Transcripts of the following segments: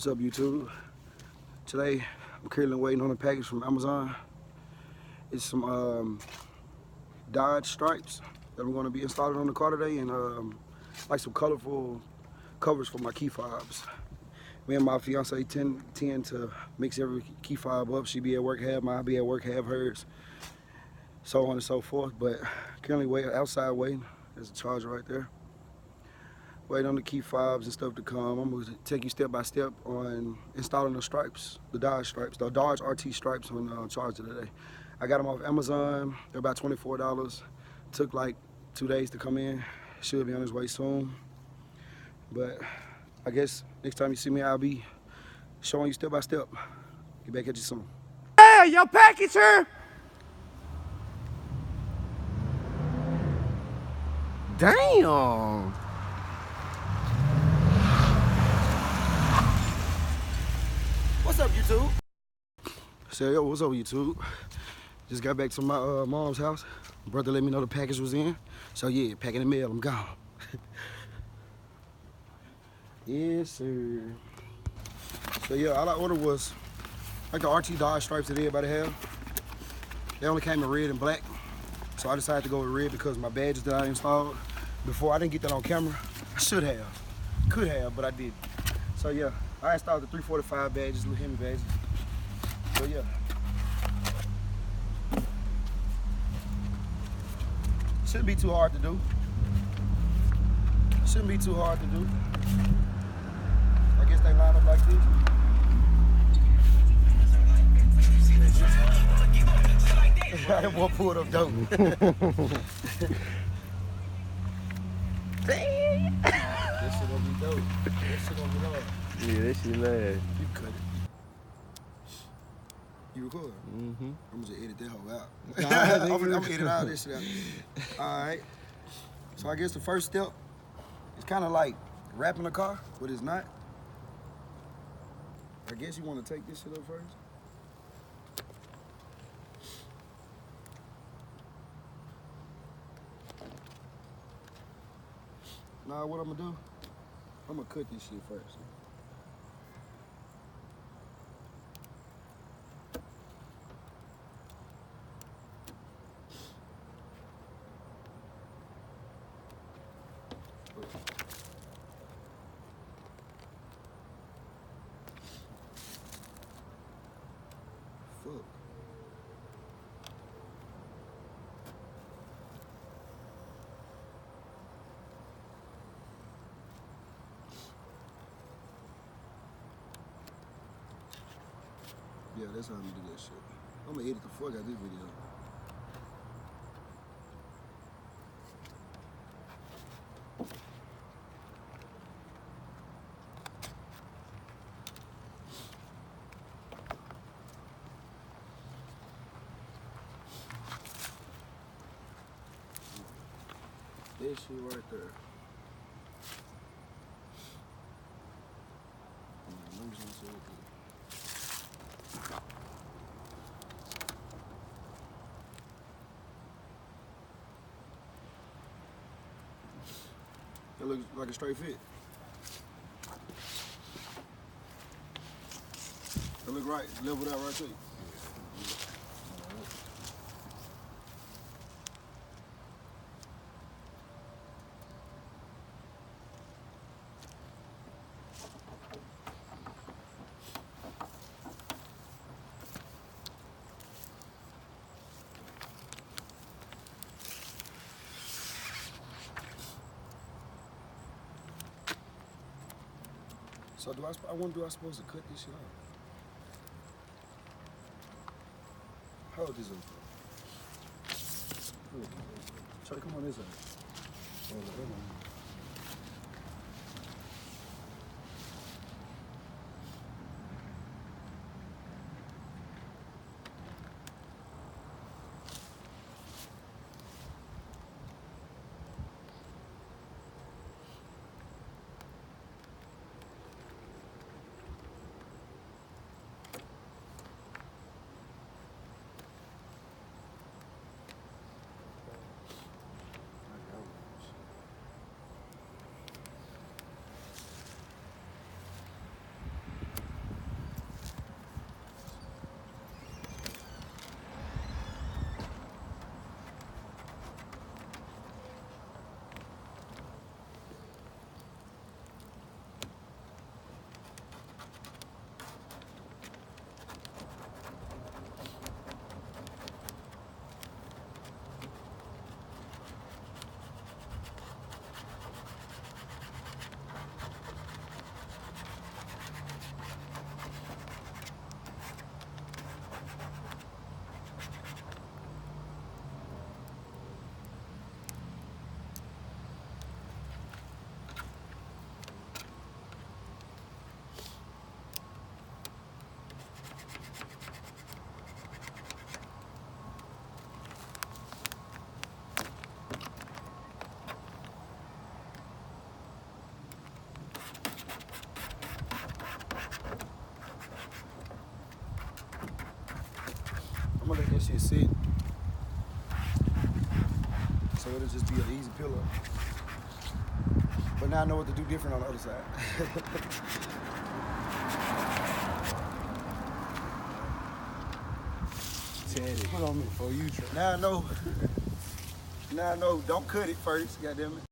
What's up, YouTube? Today, I'm currently waiting on a package from Amazon. It's some Dodge Stripes that I'm going to be installing on the car today, and like some colorful covers for my key fobs. Me and my fiance tend to mix every key fob up. She be at work, have mine, I be at work, have hers, so on and so forth. But currently outside waiting. There's a charger right there. Waiting on the key fobs and stuff to come. I'm going to take you step by step on installing the stripes, the Dodge RT stripes on Charger today. I got them off Amazon. They're about $24. Took like 2 days to come in. Should be on its way soon. But I guess next time you see me, I'll be showing you step by step. Get back at you soon. Hey, your package here! Damn! What's up, YouTube? Say, yo, what's up, YouTube? Just got back to my mom's house. Brother let me know the package was in. So yeah, packing the mail, I'm gone. Yes, sir. So yeah, all I ordered was like the RT Dodge stripes that everybody have. They only came in red and black. So I decided to go with red because my badges that I installed before, I didn't get that on camera. I should have, could have, but I didn't. So yeah, I installed the 345 badges, little Hemi badges. So yeah. Shouldn't be too hard to do. Shouldn't be too hard to do. I guess they line up like this. That boy pulled up dope. Damn! That shit gonna be dope. That shit gonna be hard. Yeah, that shit mad. You cut it. You record? Mm-hmm. I'm just edit that whole out. Nah, I'm gonna edit all this shit out. Alright. So I guess the first step is kind of like wrapping the car, but it's not. I guess you want to take this shit up first. Nah, what I'm gonna do? I'm gonna cut this shit first. Fuck. Yeah, that's how I'm gonna do that shit. I'm gonna edit the fuck out of this video. That shit right there. Let me see what that looks like a straight fit. That look right. Leveled out right too. So I wonder, do I supposed to cut this shit off? How old is it? Try to come on this side. shit sit. So it'll just be an easy pillow. But now I know what to do different on the other side. Put on me before you try. Now I know. Now I know. Don't cut it first. Goddamn it.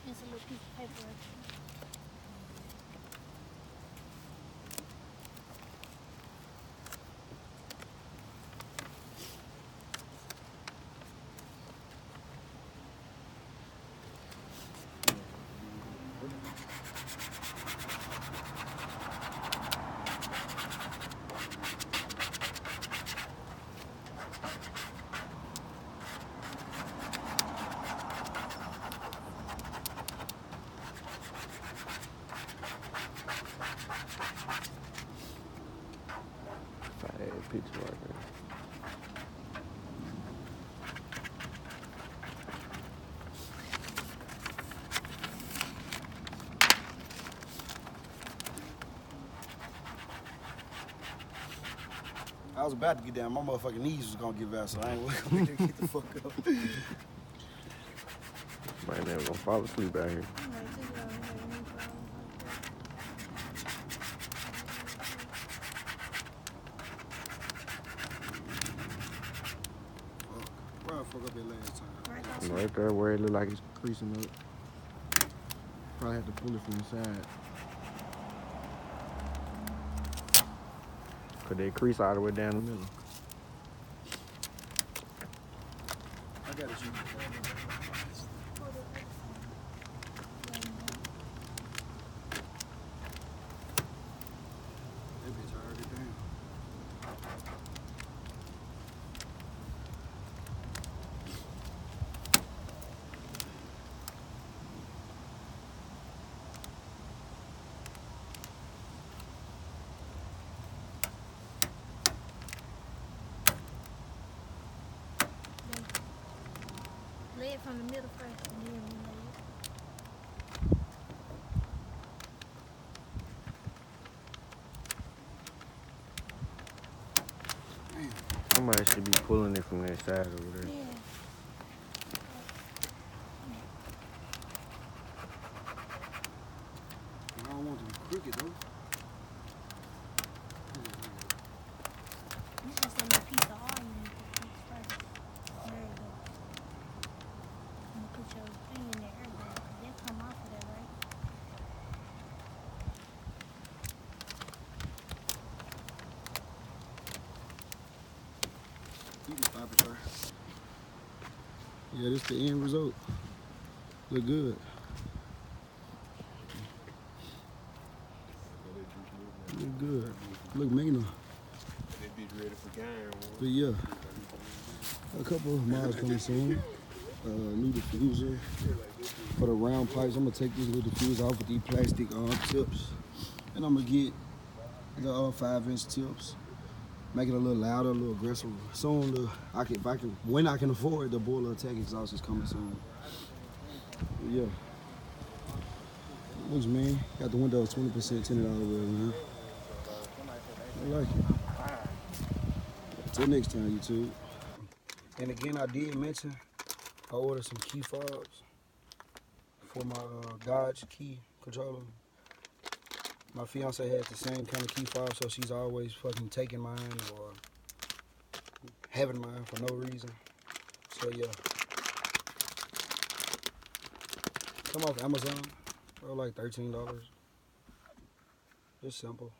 It's a little piece of paper. Fat picture right there. I was about to get down. My motherfucking knees was gonna give out, so I ain't gonna get the fuck up. Man, never gonna fall asleep out here. Where I fuck up that last time? Right there where it look like it's creasing up. Probably have to pull it from the side. Cause they crease all the way down the middle. I got it, you. That bitch already down. Lay it from the middle first and then lay it. Somebody should be pulling it from that side over there. Yeah. I don't want to be crooked though. It's just a little piece of oil you need to fix first. There you go. I'm gonna put your thing in there, everybody. They'll come off of that, right? You can stop it, sir. Yeah, this the end result. Look good. Look good. Look meaner. They be ready for game. But yeah, a couple of miles coming soon. New diffuser for the round pipes. I'm gonna take this little diffuser off with these plastic tips, and I'm gonna get the 5-inch tips. Make it a little louder, a little aggressive. Soon, when I can afford, the boiler attack exhaust is coming soon. But yeah, looks mean. Got the windows 20% tinted all the way, man. I like it. Till next time, YouTube. And again, I did mention I ordered some key fobs for my Dodge key controller. My fiance has the same kind of key fob, so she's always fucking taking mine or having mine for no reason. So yeah. Come off Amazon. They're like $13. Just simple.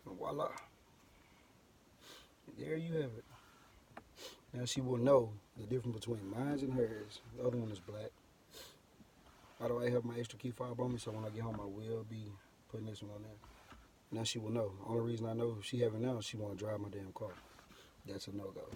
Voila. There you have it. Now she will know the difference between mine and hers. The other one is black. By the way, I have my extra key fob on me, so when I get home, I will be putting this one on there. Now she will know. Only reason I know she have it now is she want to drive my damn car. That's a no-go.